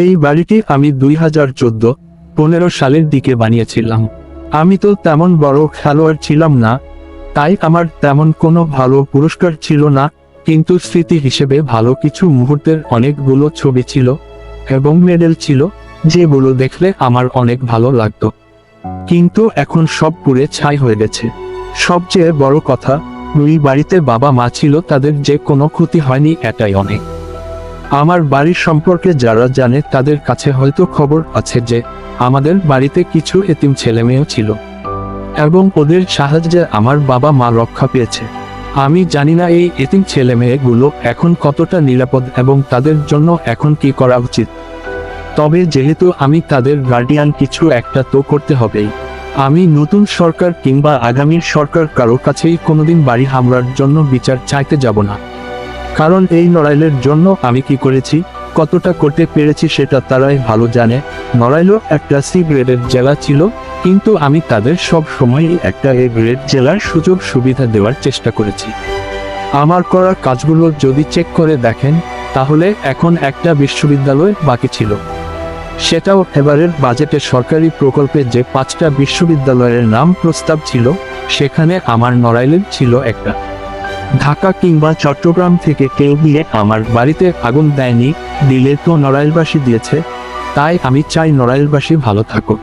এই বাড়িটি আমি 2014-15 সালের দিকে বানিয়েছিলাম। আমি তো তেমন বড় খেলোয়াড় ছিলাম না, তাই আমার তেমন কোনো ভালো পুরস্কার ছিল না, কিন্তু স্মৃতি হিসেবে ভালো কিছু মুহূর্তের অনেকগুলো ছবি ছিল এবং মেডেল ছিল, যেগুলো দেখলে আমার অনেক ভালো লাগতো। কিন্তু এখন সব পুড়ে ছাই হয়ে গেছে। সবচেয়ে বড় কথা, ওই বাড়িতে বাবা মা ছিল, তাদের যে কোনো ক্ষতি হয়নি, এটাই অনেক। আমার বাড়ির সম্পর্কে যারা জানে তাদের কাছে হয়তো খবর আছে যে আমাদের বাড়িতে কিছু এতিম ছেলেমেয়েও ছিল এবং ওদের সাহায্যে আমার বাবা মা রক্ষা পেয়েছে। আমি জানি না এই এতিম ছেলেমেয়েগুলো এখন কতটা নিরাপদ এবং তাদের জন্য এখন কি করা উচিত। তবে যেহেতু আমি তাদের গার্ডিয়ান, কিছু একটা তো করতে হবেই। আমি নতুন সরকার কিংবা আগামীর সরকার কারো কাছেই কোনোদিন বাড়ি হামলার জন্য বিচার চাইতে যাব না, কারণ এই নড়াইলের জন্য আমি কি করেছি, কতটা করতে পেরেছি সেটা তারাই ভালো জানে। নড়াইলও একটা সি গ্রেডের জেলা ছিল, কিন্তু আমি তাদের সব সময়ই একটা এ গ্রেড জেলার সুযোগ সুবিধা দেওয়ার চেষ্টা করেছি। আমার করা কাজগুলো যদি চেক করে দেখেন, তাহলে এখন একটা বিশ্ববিদ্যালয় বাকি ছিল, সেটাও এবারের বাজেটে সরকারি প্রকল্পে যে 5টা বিশ্ববিদ্যালয়ের নাম প্রস্তাব ছিল, সেখানে আমার নড়াইলের ছিল একটা। ঢাকা কিংবা চট্টগ্রাম থেকে কেউ গিয়ে আমার বাড়িতে আগুন দেয়নি, দিলে তো নড়াইলবাসী দিয়েছে, তাই আমি চাই নড়াইলবাসী ভালো থাকুক।